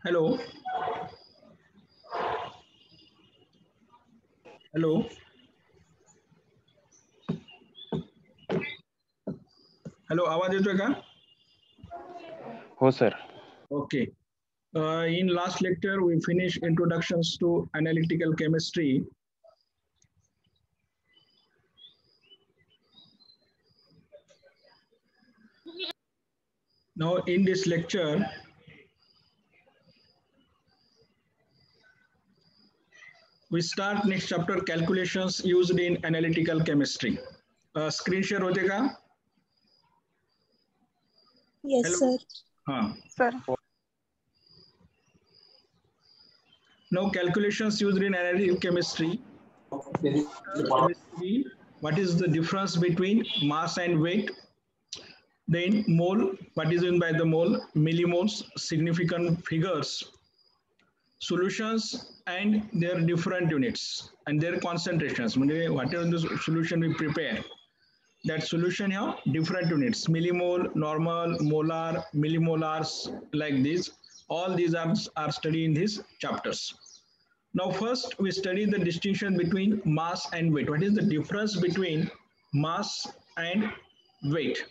Hello. Hello. Hello. आवाज येतोय का? हो sir. Okay. In last lecture, we finished introductions to analytical chemistry. Now, in this lecture, we start next chapter, calculations used in analytical chemistry. Screen share होते का? Yes, Hello? sir. हाँ. Sir. Now, calculations used in analytical chemistry. What is the difference between mass and weight? Then mole, what is meant by the mole? Millimoles, significant figures, solutions and their different units and their concentrations. Whatever the solution we prepare, that solution have different units: millimole, normal, molar, millimolars, like this. All these are studied in these chapters. Now, first we study the distinction between mass and weight. What is the difference between mass and weight?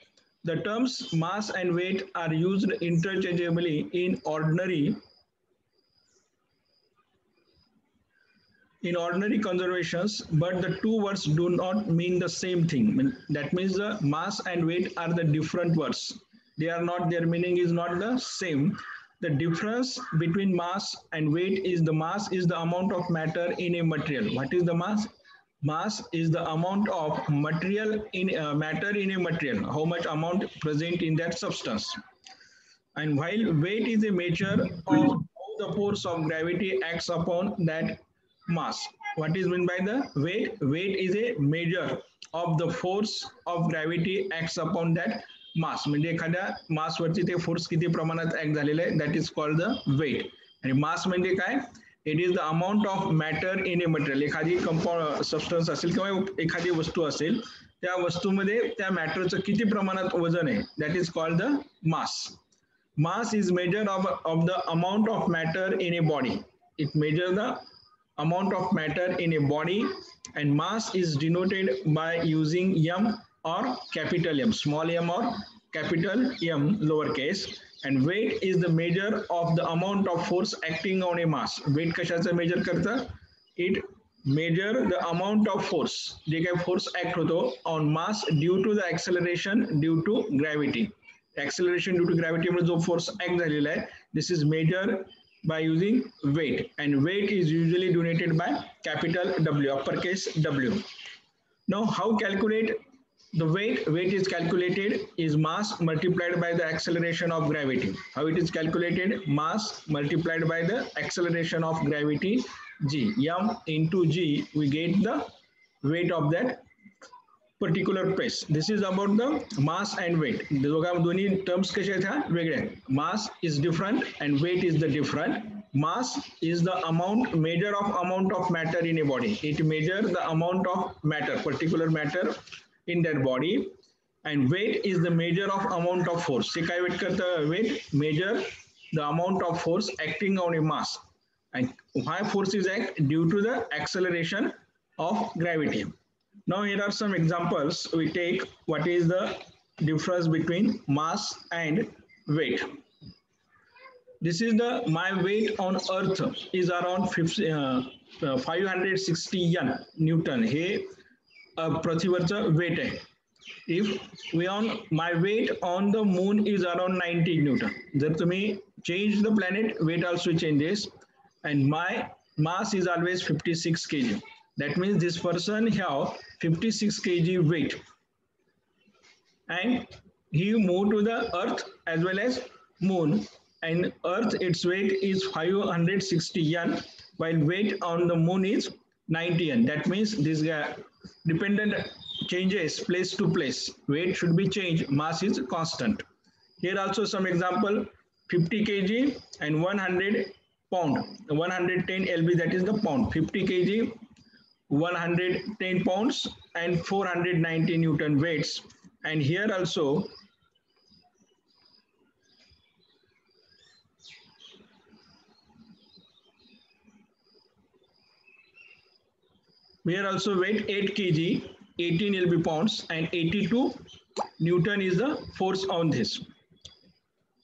The terms mass and weight are used interchangeably in ordinary conservations, but the two words do not mean the same thing. That means the mass and weight are the different words. They are not, their meaning is not the same. The difference between mass and weight is the mass is the amount of matter in a material. What is the mass? Mass is the amount of material in matter in a material, how much amount present in that substance. And while weight is a measure of how the force of gravity acts upon that mass. What is meant by the weight? Weight is a measure of the force of gravity acts upon that mass. म्हणजे एखाद्या मास वरती ते force किती प्रमाणात act झालेलं आहे, that is called the weight. आणि mass म्हणजे काय? It is the amount of matter in a material. एखादी कंपाऊंड सबस्टन्स असेल किंवा एखादी वस्तू असेल, त्या वस्तूमध्ये त्या मॅटरचं किती प्रमाणात वजन आहे, that is called the mass. Mass is measure of the amount of matter in a body. It measures the amount of matter in a body, and mass is denoted by using m or capital M, small m or capital M, lowercase. And weight is the measure of the amount of force acting on a mass. Weight कशाचं measure करतं? It measure the amount of force, जे काही force act होतो on mass due to the acceleration due to gravity. Acceleration due to gravity मध्ये जो force act झालेला आहे, this is measured by using weight, and weight is usually denoted by capital W, uppercase W. Now, how calculate the weight? Weight is calculated is mass multiplied by the acceleration of gravity. How it is calculated? Mass multiplied by the acceleration of gravity, g. M into g, we get the weight of that particular place. This is about the mass and weight. दोन्ही terms कसे आहेत ह्या वेगळे आहेत. Mass is different and weight is the different. Mass is the amount, measure of amount of matter in a body. It measures the amount of matter, particular matter in that body. And weight is the measure of amount of force. हे काय weight करतं? Weight measure the amount of force acting on a mass. And why force is act? Due to the acceleration of gravity. Now here are some examples. We take what is the difference between mass and weight. This is the my weight on earth is around 560 Newton. Hey पृथ्वीवरचं weight आहे. If we on my weight on the moon is around 90 Newton. जर तुम्ही change the planet, weight also changes, and my mass is always 56 kg. That means this person have 56 kg weight, and he moved to the earth as well as moon, and earth its weight is 560 N, while weight on the moon is 90 N. That means this dependent changes place to place. Weight should be changed, mass is constant. Here also some example: 50 kg and 100 pound, 110 lb, that is the pound. 50 kg, 110 pounds and 490 Newton weights. And here also Here also weight 8 kg, 18 lb pounds, and 82 Newton is the force on this.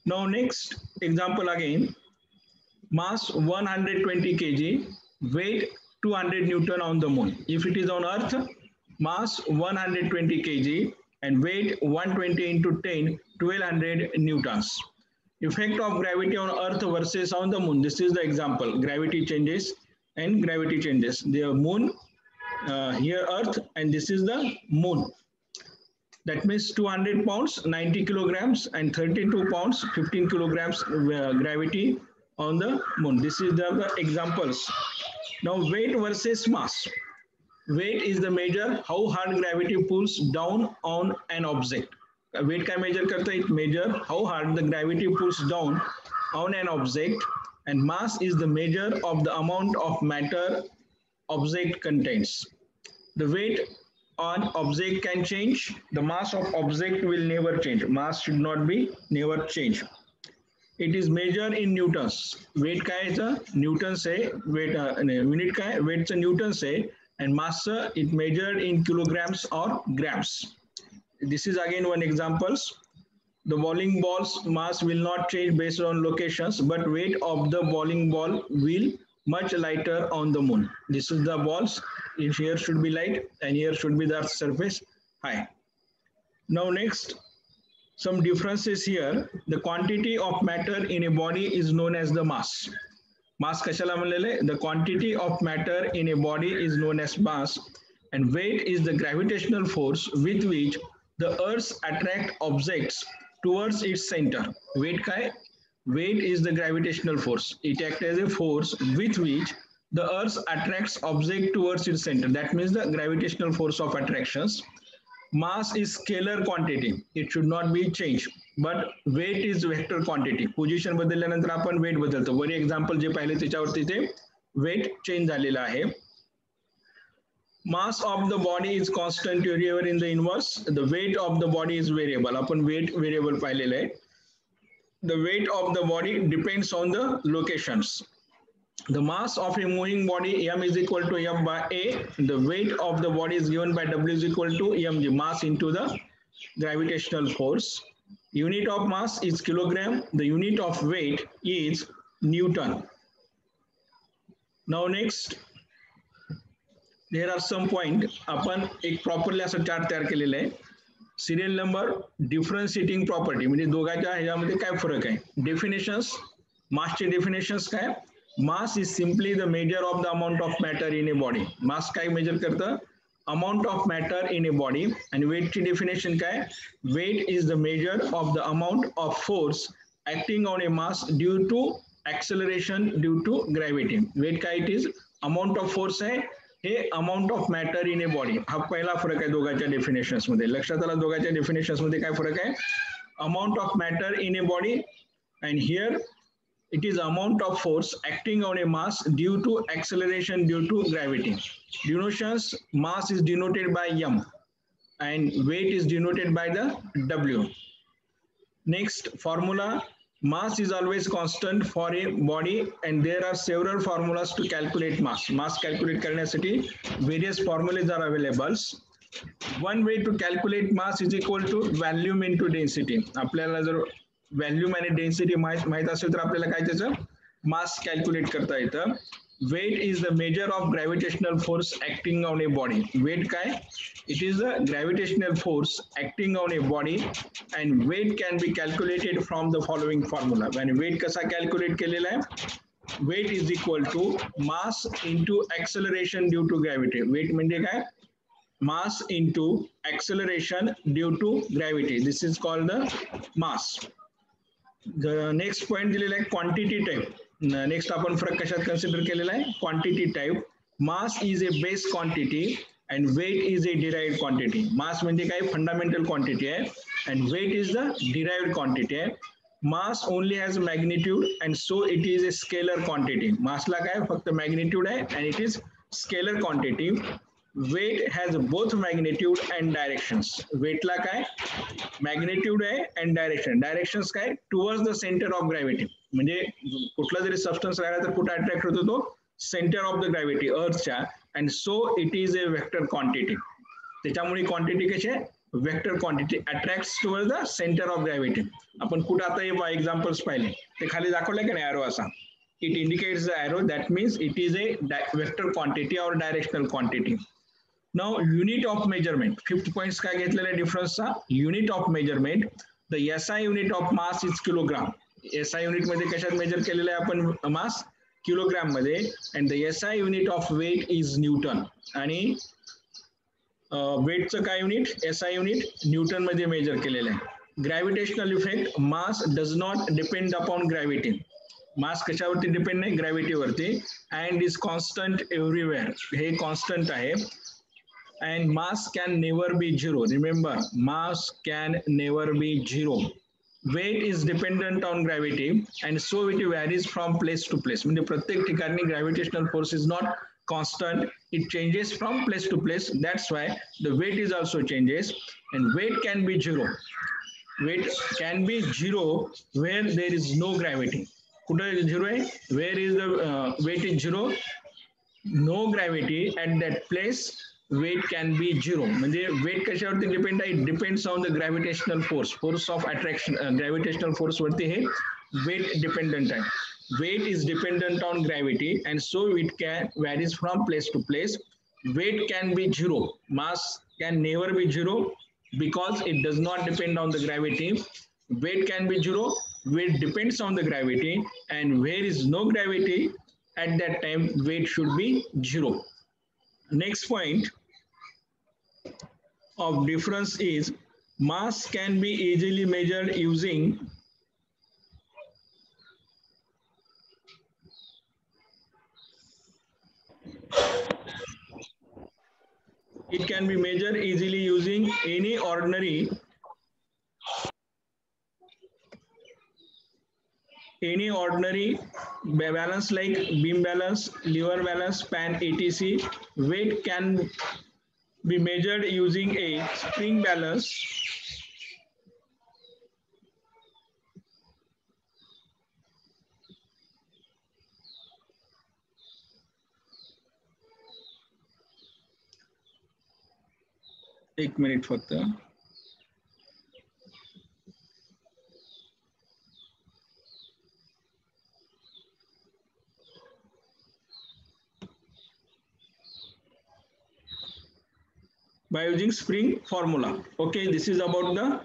Now next example again, mass 120 kg, weight 200 Newton on the moon. If it is on Earth, mass 120 kg and weight 120 into 10, 1200 Newtons. Effect of gravity on Earth versus on the moon. This is the example. Gravity changes and gravity changes. The moon, here Earth, and this is the moon. That means 200 pounds, 90 kilograms, and 32 pounds, 15 kilograms gravity on the moon. This is the examples. Now weight versus mass. Weight is the measure how hard gravity pulls down on an object. Weight का measure करता है, it measure how hard the gravity pulls down on an object, and mass is the measure of the amount of matter object contains. The weight on object can change. The mass of object will never change. Mass should not be never change. It is measured in newtons. Weight का है Newton से, weight unit का है, weight से Newton से, and mass it measured in kilograms or grams. This is again one examples. The bowling ball's mass will not change based on locations, but weight of the bowling ball will much lighter on the moon. This is the balls. Here should be light and here should be the surface high. Now next, some differences here. The quantity of matter in a body is known as the mass. Mass कशाला म्हणलेले? The quantity of matter in a body is known as mass, and weight is the gravitational force with which the Earth attract objects towards its center. Weight का है? Weight is the gravitational force. It acts as a force with which the Earth attracts object towards its center. That means the gravitational force of attractions. Mass is scalar quantity. It should not be changed. But weight is vector quantity. Position बदलल्यानंतर आपण weight बदलतो. Worry example जे पाहिले त्याच्यावरती ते weight change झालेला आहे. Mass of the body is constant wherever in the inverse. The weight of the body is variable. आपण weight variable पाहिलेलं आहे. The weight of the body depends on the locations. The mass of a moving body m is equal to m by a. The weight of the body is given by w is equal to mg, mass into the gravitational force. Unit of mass is kilogram. The unit of weight is Newton. Now next, there are some point. आपण एक properly असं chart तयार केलेला आहे. Serial number, differentiating property. म्हणजे दोघांच्या ह्याच्यामध्ये काय फरक आहे? Definitions. Mass चे definitions काय? Mass is simply the measure of the amount of matter in a body. Mass काय measure करतं? Amount of matter in a body. And weight ची definition काय? Weight is the measure of the amount of force acting on a mass due to acceleration due to gravity. Weight काय it is? Amount of force आहे. हे amount of matter in a body. हा पहिला फरक आहे दोघांच्या definitions मध्ये. लक्षात आला दोघांच्या डेफिनेशन्स मध्ये काय फरक आहे? Amount of matter in a body, and here it is amount of force acting on a mass due to acceleration due to gravity. Denotations: mass is denoted by m and weight is denoted by the w. Next formula: mass is always constant for a body and there are several formulas to calculate mass. Mass calculate करण्यासाठी various formulas are available. One way to calculate mass is equal to volume into density. आपल्याला जर volume आणि density माहित असेल तर आपल्याला काय त्याचं मास कॅल्क्युलेट करता येतं. Weight is the measure of gravitational force acting on a body. Weight काय? It is the gravitational force acting on a body and weight can be calculated from the following formula. आणि weight कसा calculate केलेला आहे? Weight is equal to mass into acceleration due to gravity. Weight म्हणजे काय? Mass into acceleration due to gravity. This is called the mass. Next point दिलेला आहे quantity type. Next आपण फरक कशात कन्सिडर केलेला आहे? Quantity type. Mass is a base quantity and weight is a derived quantity. Mass म्हणजे काय? Fundamental quantity आहे and weight is the derived quantity आहे. Mass only has magnitude and so it is a scalar quantity. मासला काय? फक्त magnitude आहे and it is scalar quantity. Weight has both magnitude and directions. Weight ला काय? Magnitude आहे and direction. Directions काय? Towards the center of gravity. म्हणजे कुठला जरी सबस्टन्स राहिला तर कुठे अट्रॅक्ट होतो तो? center of the gravity earthच्या, and so it is a vector quantity. त्याच्यामुळे क्वांटिटी कशी आहे, vector quantity attracts toward the centre of gravity. आपण कुठं आता हे एक्झाम्पल्स पाहिले ते खाली दाखवले की नाही एरो असा, it indicates the arrow, that means it is a vector quantity और directional quantity. Now unit of measurement, 5th points काय घेतलेला डिफरन्सचा, unit of measurement, the SI unit of mass is kilogram. SI unit मध्ये कशात measure केलेलं आहे आपण mass, kilogram मध्ये, and the SI unit of weight is newton. आणि वेटचं काय युनिट, एसआय युनिट न्यूटन मध्ये मेजर केलेलं आहे. Gravitational effect, mass does not depend upon gravity. Mass कशावरती डिपेंड नाही, ग्रॅव्हिटीवरती. अँड इज कॉन्स्टंट एव्हरीवेअर, हे कॉन्स्टंट आहे. And mass can never be zero. Remember, mass can never be zero. Weight is dependent on gravity and so it varies from place to place. म्हणजे प्रत्येक ठिकाणी gravitational force is not constant, it changes from place to place. That's why the weight is also changes, and weight can be zero. Weight can be zero where there is no gravity. कुठे zero आहे, where is the weight is zero, no gravity at that place, weight can be zero. म्हणजे weight कशावरती depend आहे, it depends on the gravitational force, force of attraction, gravitational force वरती हे weight dependent आहे. Weight is dependent on gravity and so it can varies from place to place. Weight can be zero. Mass can never be zero because it does not depend on the gravity. Weight can be zero. Weight depends on the gravity, and where is no gravity at that time, weight should be zero. Next point of difference is mass can be easily measured using it can be measured easily using any ordinary balance like beam balance, lever balance, span, etc. Weight can be measured using a spring balance, एक minute फक्त. By using spring formula. Okay, this is about the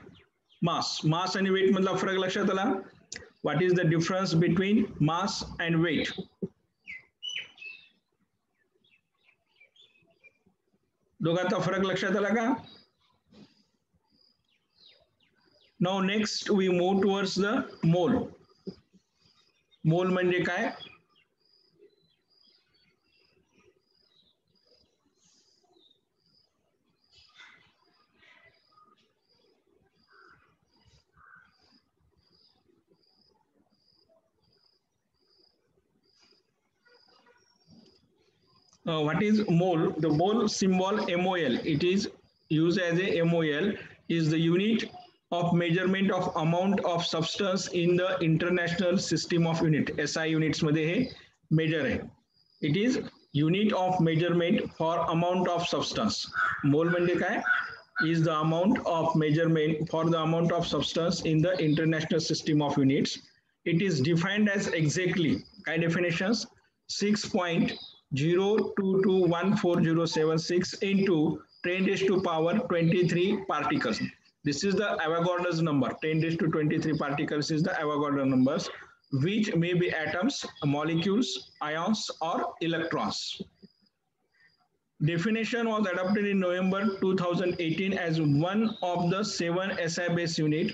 mass. Mass and weight मधला फरक लक्षात आला. What is the difference between mass and weight? दोघांचा फरक लक्षात आला का? Now next we move towards the mole. Mole म्हणजे काय? What is mole? The mole symbol MOL, it is used as a MOL, is the unit of measurement of amount of substance in the international system of unit. SI units मध्ये हे measure आहे. It is unit of measurement for amount of substance. Mole म्हणजे काय? Is the amount of measurement for the amount of substance in the international system of units. It is defined as exactly, काय definitions? 6.022140076 into 10 raised to power 23 particles. This is the Avogadro's number. 10 raised to 23 particles is the Avogadro numbers, which may be atoms, molecules, ions, or electrons. Definition was adopted in November 2018 as one of the 7 SI base unit,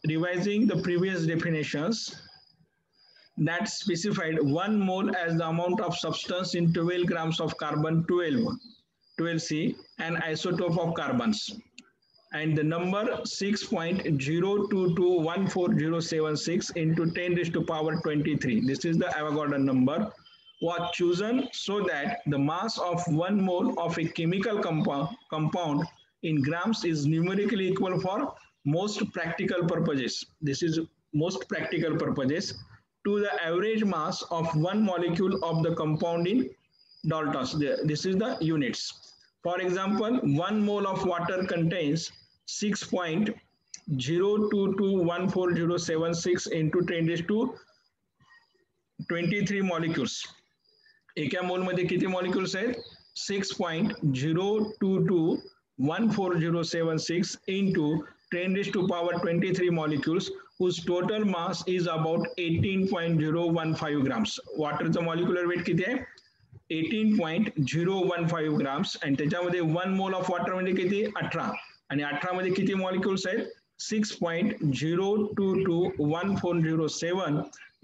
revising the previous definitions that specified 1 mole as the amount of substance in 12 grams of carbon 12C, an isotope of carbons, and the number 6.022140076 into 10 raised to power 23. This is the Avogadro number, was chosen so that the mass of 1 mole of a chemical compound in grams is numerically equal for most practical purposes. This is most practical purposes. to the average mass of one molecule of the compound in daltons. This is the units. For example, 1 mole of water contains 6.022140076 into 10 raised to 23 molecules. एका मोलमध्ये किती molecules आहेत 6.022140076 into 10 raised to power 23 molecules whose total mass is about 18.015 grams. वॉटरचं molecular weight किती आहे 18.015 grams आणि त्याच्यामध्ये 1 mole of water म्हणजे किती 18 आणि 18 मध्ये किती मॉलिक्युल्स आहेत 6.0221407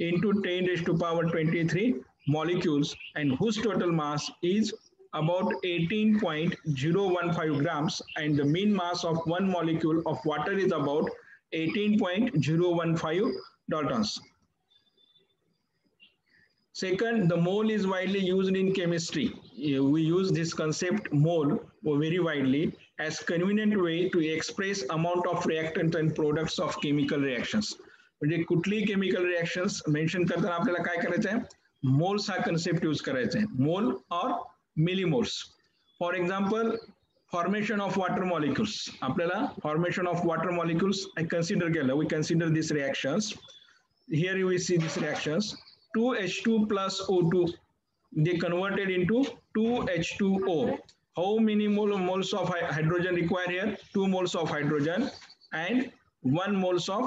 into 10 raised to power 23 molecules and whose total mass is about 18.015 grams and the mean mass of one molecule of water is about 18.015 daltons. Second, the mole is widely used in chemistry. We use this concept mole very widely as convenient way to express amount of reactant and products of chemical reactions. म्हणजे कुठली chemical reactions mention करताना आपल्याला काय करायचं आहे moles हा concept use करायचा आहे मोल और millimoles. For example formation of water molecules आपल्याला formation of water molecules consider केलं we consider this reactions here we see this reactions 2H2 plus O2 they converted into 2H2O. How many moles of hydrogen required here 2 moles of hydrogen and 1 moles of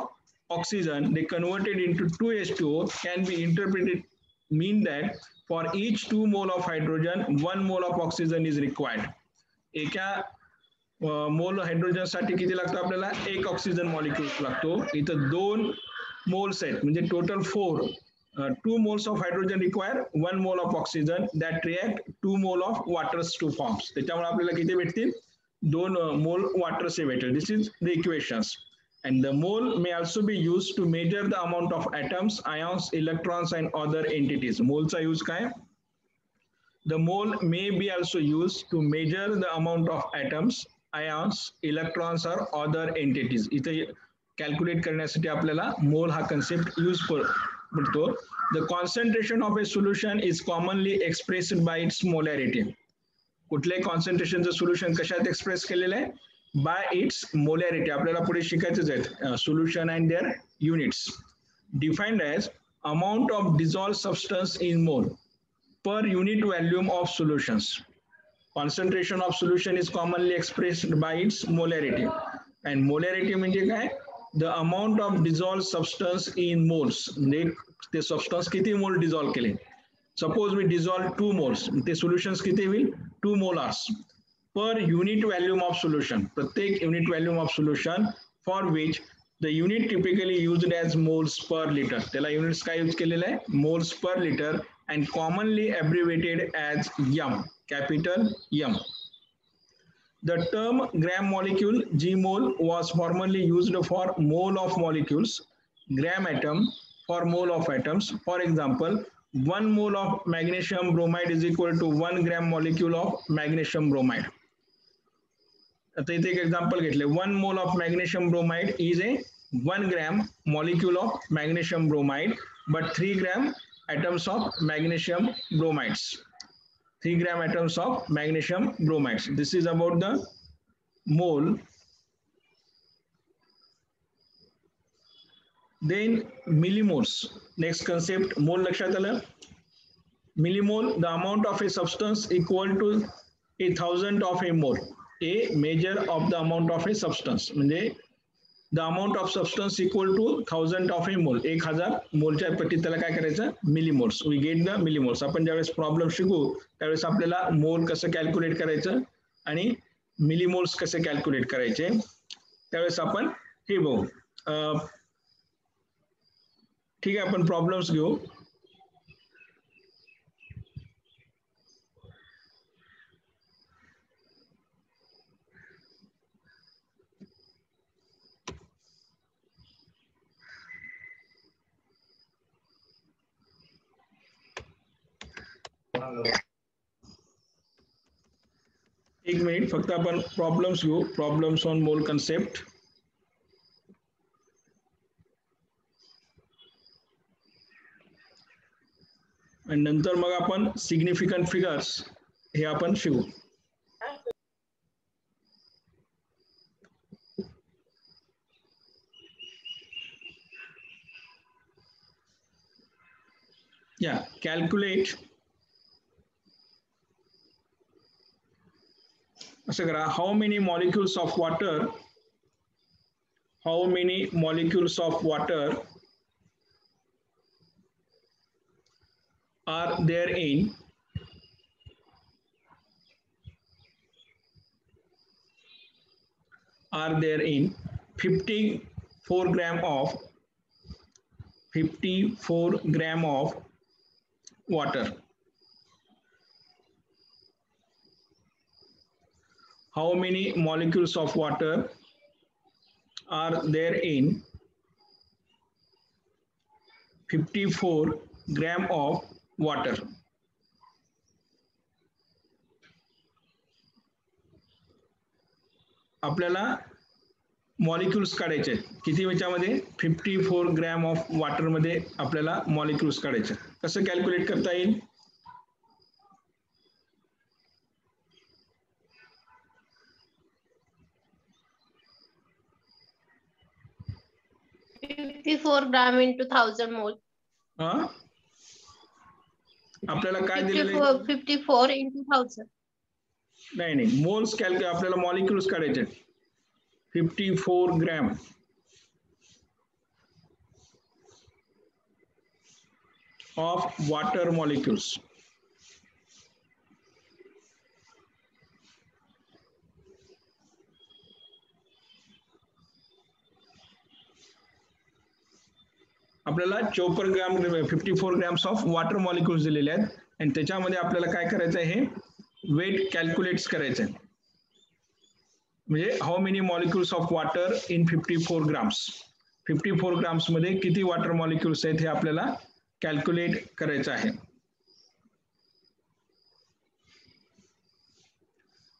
oxygen they converted into 2H2O can be interpreted mean that for each 2 mole of hydrogen 1 mole of oxygen is required. एका मोल hydrogen साठी किती लागतं आपल्याला एक oxygen molecules लागतो इथं 2 moles आहेत म्हणजे total 4 2 moles of hydrogen require 1 mole of oxygen that react 2 mole of waters to forms. त्याच्यामुळे आपल्याला किती भेटतील 2 mole water से भेटेल. This is the equations. And the mole may also be used to measure the amount of atoms, ions, electrons and other entities. Mole चा use काय? The mole may be also used to measure the amount of atoms, ions, electrons or other entities. इथे calculate करण्यासाठी आपल्याला मोल हा concept use पडतो. The concentration of a solution is commonly expressed by its molarity. कुठले कॉन्सन्ट्रेशनचं solution कशात express केलेलं आहे bye it's molarity. आपल्याला पुढे शिकायचंच आहे solution and their units defined as amount of dissolved substance in mole per unit volume of solutions. Concentration of solution is commonly expressed by its molarity. And molarity म्हणजे काय? The amount of dissolved substance in moles. म्हणजे ते substance किती मोल dissolve केले. Suppose we dissolve 2 moles. ते solutions किती होईल 2 molars per unit volume of solution. प्रत्येक unit volume of solution for which the unit typically used as moles per liter. त्याला units काय यूज केलेलं आहे moles per liter and commonly abbreviated as M, capital M. The term gram molecule G mole was formerly used for mole of molecules, gram atom for mole of atoms. For example, 1 mole of magnesium bromide is equal to 1 gram molecule of magnesium bromide. आता इथे एक example घेतले 1 mole of magnesium bromide is a 1 gram molecule of magnesium bromide but 3 gram atoms of magnesium bromides. 3 gram atoms of magnesium bromides. This is about the mole. Then millimoles. Next concept, mole लक्षात आलं. Millimole, the amount of a substance equal to 1,000 of a mole. A measure of the amount of a substance. म्हणजे the amount of substance equal to 1,000 of a mole. 1,000 मोलच्या पट्टीत त्याला काय करायचं millimoles. We get the millimoles. आपण ज्यावेळेस problem शिकू त्यावेळेस आपल्याला मोल कसं कॅल्क्युलेट करायचं आणि मिलीमोल्स कसे कॅल्क्युलेट करायचे त्यावेळेस आपण हे बघू. ठीक आहे आपण प्रॉब्लेम्स घेऊ. एक मिनिट फक्त आपण प्रॉब्लेम्स घेऊ. Problems on mole concept. आणि नंतर मग आपण सिग्निफिकंट फिगर्स हे आपण शिकू. Yeah, calculate. असं करा, how many molecules of water are there in 54 gram of water. How many molecules of water are there in 54 gram of water? आपल्याला molecules काढायचे. किती याच्यामध्ये? 54 ग्रॅम ऑफ वॉटर मध्ये आपल्याला मॉलिक्युल्स काढायचे. कसं कॅल्क्युलेट करता येईल? ग्राम इंटू 1000 मोल. आपल्याला काय दिलेलं आहे? 54 इंटू 1000. नाही, मोल्स कॅल्क्युलेट, आपल्याला मॉलिक्युल्स काढायचे. 54 ग्रॅम ऑफ वॉटर मॉलिक्युल्स. आपल्याला 54 gram 54 grams of water molecules दिलेले आहेत आणि त्याच्यामध्ये आपल्याला काय करायचं आहे? वेट कॅल्क्युलेट्स करायचं आहे. म्हणजे how many molecules of water in 54 grams. 54 grams मध्ये किती वॉटर मॉलिक्युल्स आहेत हे आपल्याला कॅल्क्युलेट करायचं आहे.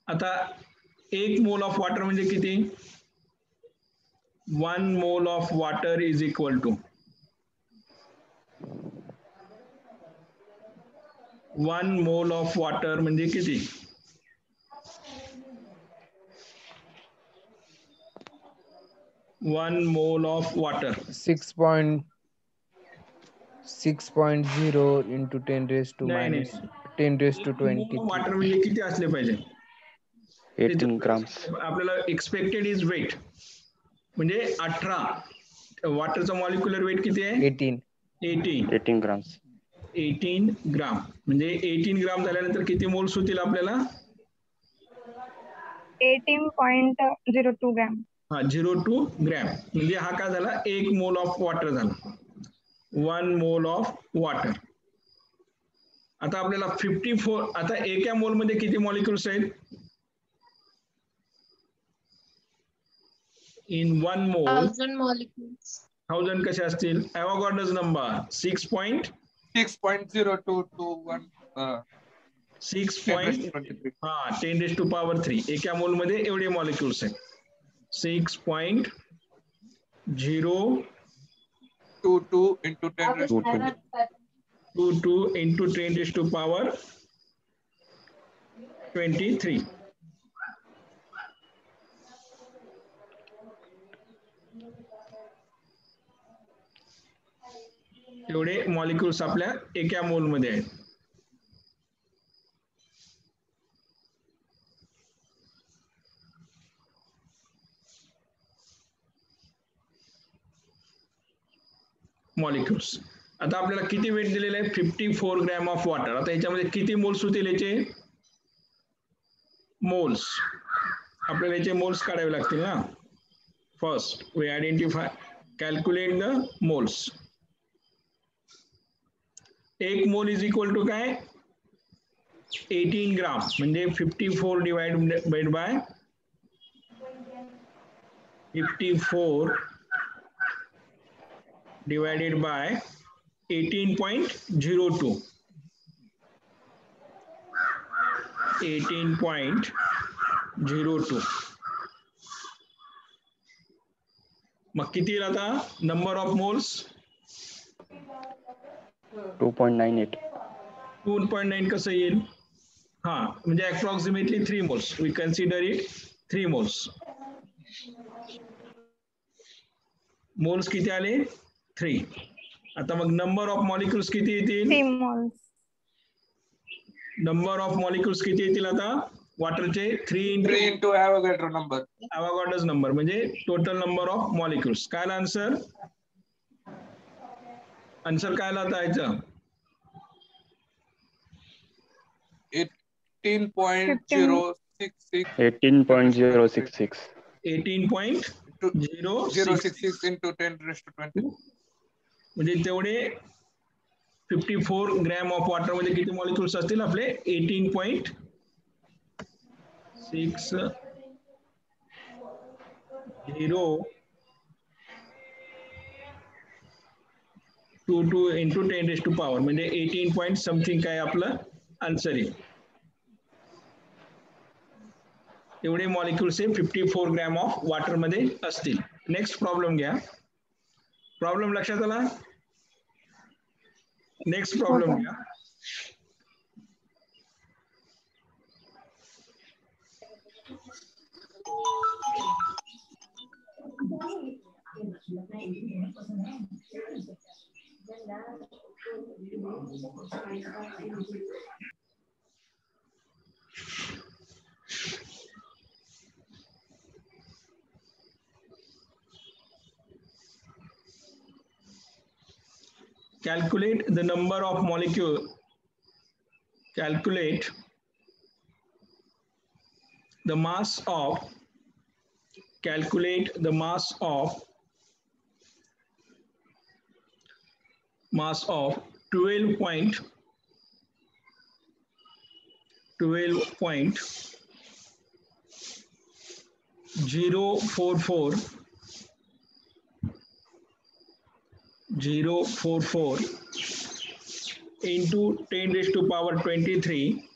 आता 1 मोल ऑफ वॉटर म्हणजे किती? 1 mole of water is equal to 1 mole of water म्हणजे किती? 1 mole of water 6.0 into 10 raised to minus 10 raised to 20. Water म्हणजे किती असले पाहिजे? 18 grams. आपल्याला एक्सपेक्टेड इज वेट म्हणजे 18. वॉटरचा मॉलिक्युलर वेट किती आहे? 18 grams. 18 ग्राम म्हणजे 18 ग्राम झाल्यानंतर किती मोल्स होतील आपल्याला? 18.02 ग्रॅम. 02 ग्रॅम म्हणजे हा काय झाला? 1 मोल ऑफ वॉटर झाला. 1 मोल ऑफ वॉटर. आता आपल्याला 54, आता एका मोल मध्ये किती मॉलिक्युल्स आहेत? इन 1 मोल 1000 molecules. 1000 कसे असतील? ॲव्होगाड्रोस नंबर 6.0221 10 raised to power 3. एका मोल मध्ये एवढे मॉलिक्युल्स आहेत. 6.022 into 10 raised to 22 into 10 raised to power 23. एवढे मॉलिक्युल्स आपल्या एका मोल मध्ये आहेत. मॉलिक्युल्स. आता आपल्याला किती वेट दिलेलं आहे? 54 ग्रॅम ऑफ वॉटर. आता याच्यामध्ये किती मोल्स होतील याचे? मोल्स आपल्याला याचे मोल्स काढावे लागतील ना. First we identify, calculate the moles. 1 mole is equal to काय? 18 ग्राम म्हणजे 54 डिवाइडेड बाय 54 divided by 18.02. 18.02. मग किती येईल आता? Number of moles 2.98. 2.9 कसं येईल? हा म्हणजे approximately 3 moles. We consider it 3 moles. Moles किती आले? 3. आता मग नंबर ऑफ मॉलिक्युल्स किती येतील? 3 moles. नंबर ऑफ मॉलिक्युल्स किती येतील आता वॉटरचे? 3 into Avogadro number. Avogadro's number म्हणजे टोटल नंबर ऑफ मॉलिक्युल्स. काय आन्सर? आन्सर काय आला याचं? 18.066 18.066 18.066 into 10 raised to 20. म्हणजे तेवढे 54 ग्रॅम ऑफ वॉटर मध्ये किती मॉलिक्युल्स असतील आपले? 18.60 22 into 10 raised to power म्हणजे 18 point समथिंग काय आपलं आन्सर आहे. एवढे मॉलिक्युल्स 54 ग्रॅम ऑफ वॉटर मध्ये असतील. नेक्स्ट प्रॉब्लेम घ्या. प्रॉब्लेम लक्षात आला? नेक्स्ट प्रॉब्लेम घ्या. Calculate the number of molecule. Calculate the mass of. Calculate the mass of 12.044 into 10 raised to power 23.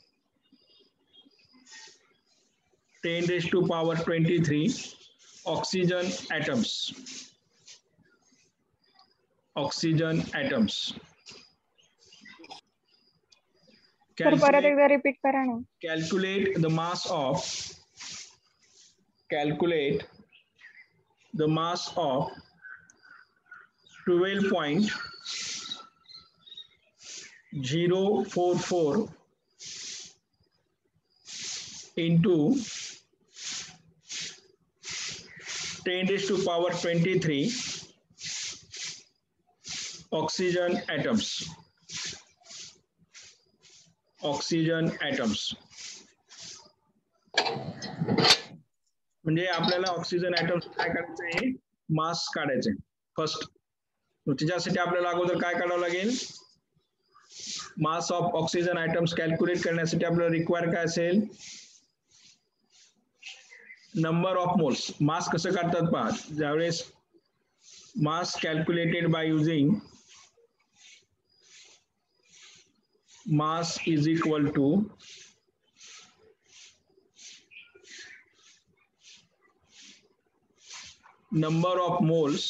10 raised to power 23 oxygen atoms. Oxygen atoms. Sir परत एकदा repeat करा ना. Calculate the mass of. Calculate the mass of 12.044 into 10 raised to power 23 oxygen atoms. Oxygen atoms. म्हणजे आपल्याला oxygen atoms काय करायचं आहे? मास काढायचे फर्स्ट. त्याच्यासाठी आपल्याला अगोदर काय काढावं लागेल? Mass of oxygen atoms calculate करण्यासाठी आपल्याला रिक्वायर काय असेल? Number of moles. मास कसं काढतात पहा. ज्यावेळेस mass calculated by using mass is equal to number of moles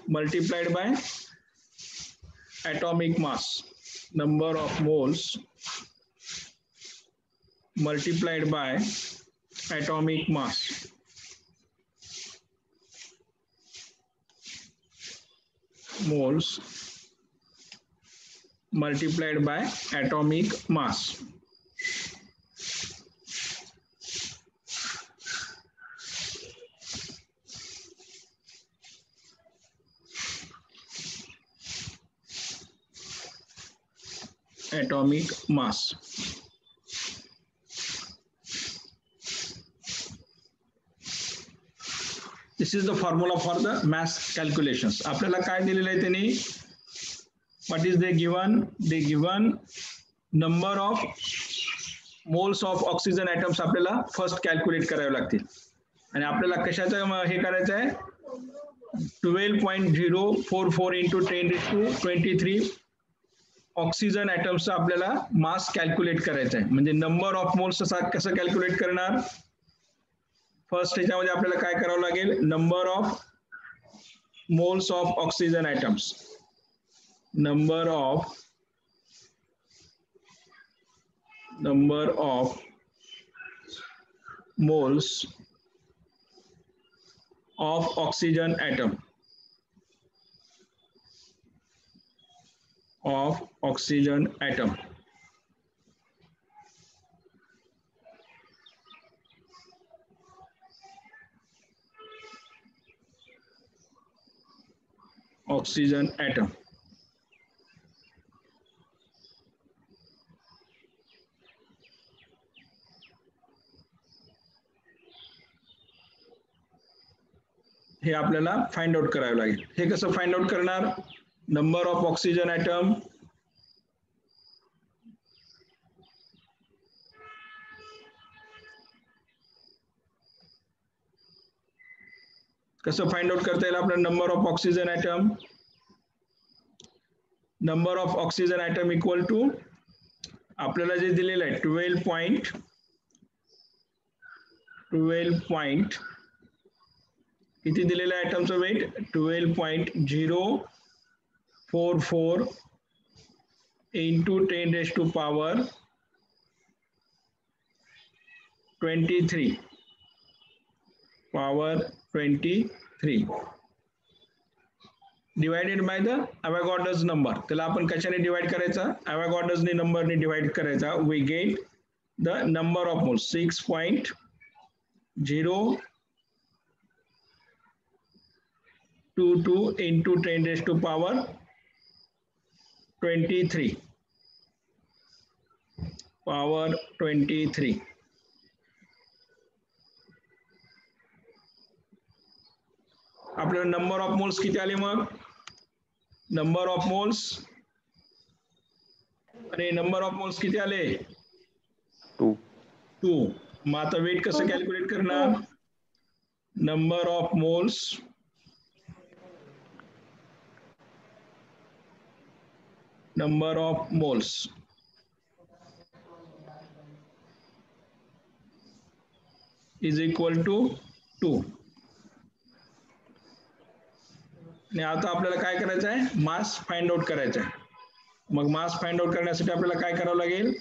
multiplied by atomic mass. Number of moles multiplied by atomic mass. Moles multiplied by atomic mass. Atomic mass. This is the formula for the mass calculations. आपल्याला काय दिलेलं आहे त्यांनी? What is they given? They given number of moles of oxygen atoms आपल्याला first calculate करावे लागतील. आणि आपल्याला कशाचं हे करायचं आहे? 12.044 into 10 raised to 23 ऑक्सिजन ॲटम्सचा आपल्याला मास कॅल्क्युलेट करायचा आहे. म्हणजे नंबर ऑफ मोल्स कसं कॅल्क्युलेट करणार? फर्स्ट ह्याच्यामध्ये आपल्याला काय करावं लागेल? Number of moles of oxygen atoms. Number of moles of oxygen atom. Of oxygen atom. Oxygen atom. हे आपल्याला फाइंड आउट करावं लागेल. हे कसं फाइंड आउट करणार? नंबर ऑफ ऑक्सिजन ॲटम कसं फाइंड आउट करता येईल आपल्याला? Number of oxygen atom, number of oxygen atom equal to आपल्याला जे दिलेलं आहे 12 किती दिलेलं आहे ॲटमचं weight? 12.044 into 10 raised to power 23 divided by the Avogadro's number. त्याला आपण कशाने डिवाइड करायचा? अवॉगाड्रोस नंबरने डिवाइड करायचा. We get the number of moles 6.022 into 10 raised to power 23 आपल्याला नंबर ऑफ मोल्स किती आले? मग नंबर ऑफ मोल्स आणि नंबर ऑफ मोल्स किती आले? 2. मग आता वेट कसं कॅल्क्युलेट करणार? Number of moles is equal to 2. आणि आता आपल्याला काय करायचं आहे? मास फाइंड आउट करायचा आहे. मग मास फाइंड आउट करण्यासाठी आपल्याला काय करावं लागेल?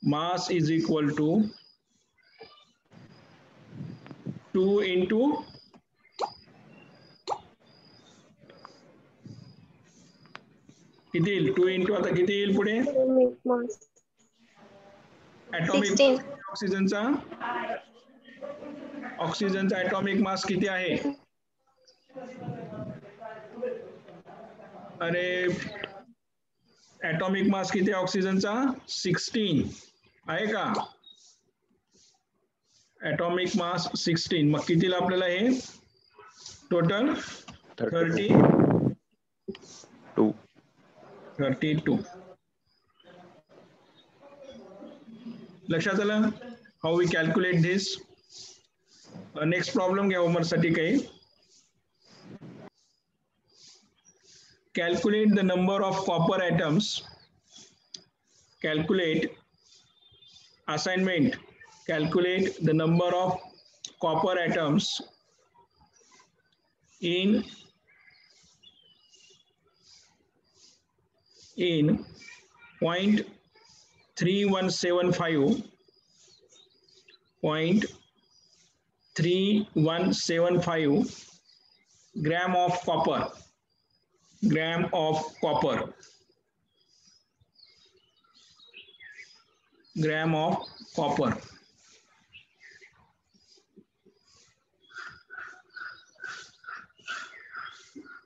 Mass is equal to 2 into किती येईल? 2 into आता किती येईल पुढे? ॲटॉमिक ऑक्सिजनचा ॲटॉमिक मास किती आहे? अरे ॲटॉमिक मास किती आहे ऑक्सिजनचा? 16 आहे का? Atomic mass 16. मग कितीला आपल्याला हे टोटल? 32. लक्षात आलं? How we calculate this. Next problem घ्या होमवर्क साठी काही. Calculate the number of copper atoms. Calculate assignment. Calculate the number of copper atoms in 0.3175 gram of copper.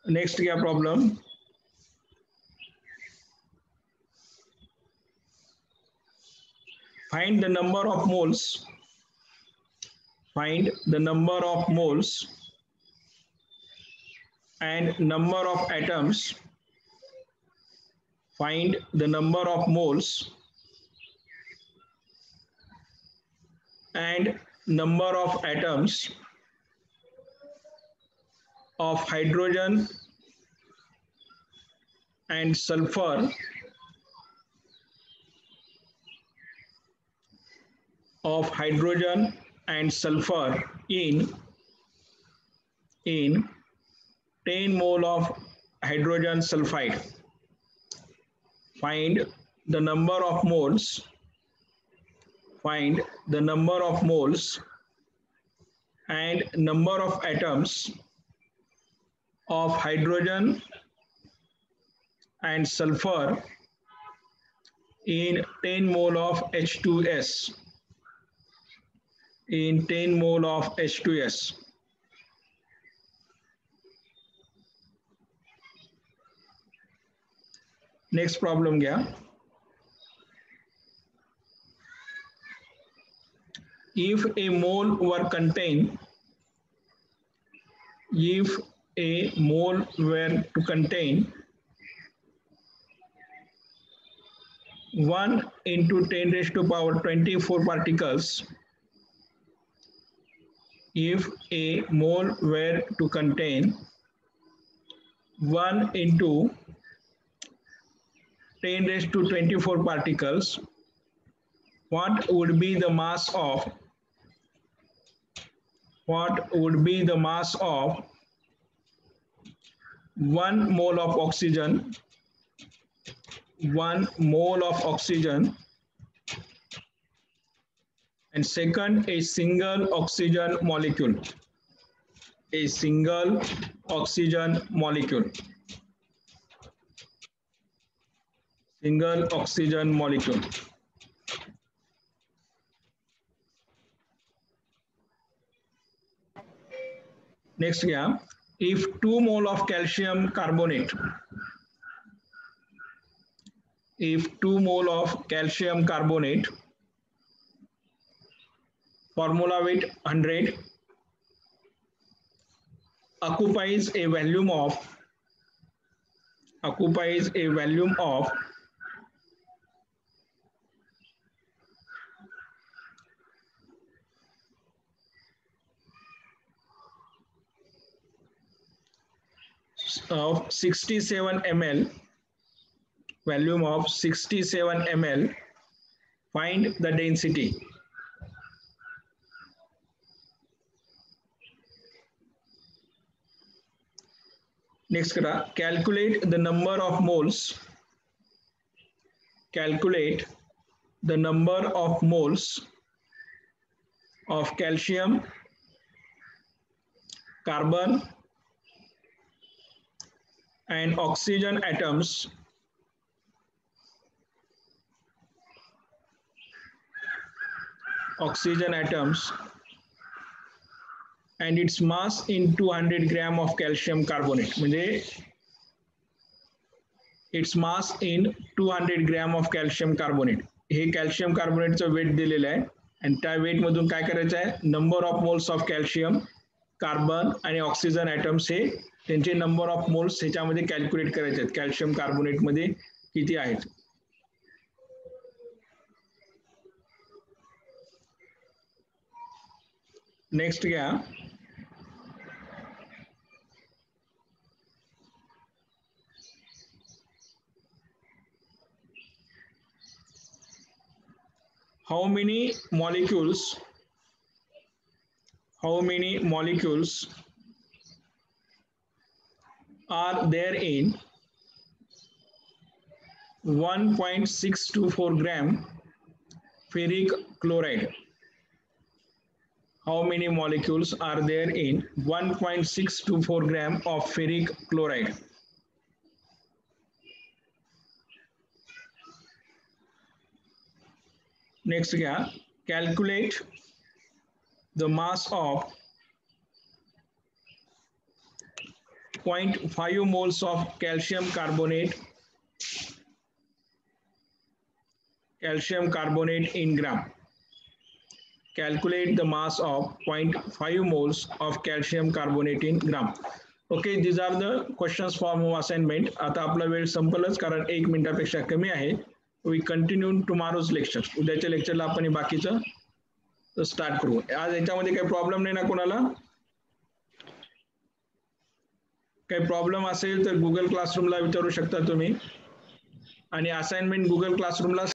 Next क्या problem? Find the number of moles. And number of atoms. Find the number of moles and number of atoms of hydrogen and sulfur in 10 mole of hydrogen sulfide. Find the number of moles. Find the number of moles and number of atoms of hydrogen and sulfur in 10 mole of H2S. In 10 mole of H2S. Next problem gya. If a mole were contained, if a mole were to contain 1 into 10 raised to power 24 particles, if a mole were to contain 1 into 10 raised to 24 particles, what would be the mass of 1 mole of oxygen, 1 mole of oxygen, and second, a single oxygen molecule, a single oxygen molecule, single oxygen molecule. Next, yeah, if 2 mole of calcium carbonate, if 2 mole of calcium carbonate, formula weight 100, occupies a volume of 67 ml, volume of 67 ml, find the density. Next, calculate the number of moles. Calculate the number of moles of calcium, carbon, and oxygen atoms and its mass in 200 gram of calcium carbonate. म्हणजे its mass in 200 gram of calcium carbonate. Hey calcium carbonate चं weight दिलेलं आहे आणि त्या weight मधून काय करायचं आहे, number of moles of calcium, carbon आणि oxygen atoms हे त्यांचे number of moles ह्याच्यामध्ये calculate करायचे आहेत. calcium carbonate मध्ये किती आहेत. Next घ्या. How many molecules are there in 1.624 gram ferric chloride? How many molecules are there in 1.624 gram of ferric chloride? Next, calculate the mass of 0.5 moles of calcium carbonate in gram. Calculate the mass of 0.5 moles of calcium carbonate in gram. Okay, these are the questions for home assignment. आता आपला वेळ संपलच कारण 1 मिनिटापेक्षा कमी आहे. We continue tomorrow's lecture. उद्याच्या लेक्चरला आपण बाकीचं start करू. आज याच्यामध्ये काही प्रॉब्लेम नाही ना कोणाला? काही प्रॉब्लेम असेल तर गुगल क्लासरूमला विचारू शकता तुम्ही आणि असाइनमेंट गुगल क्लासरूमला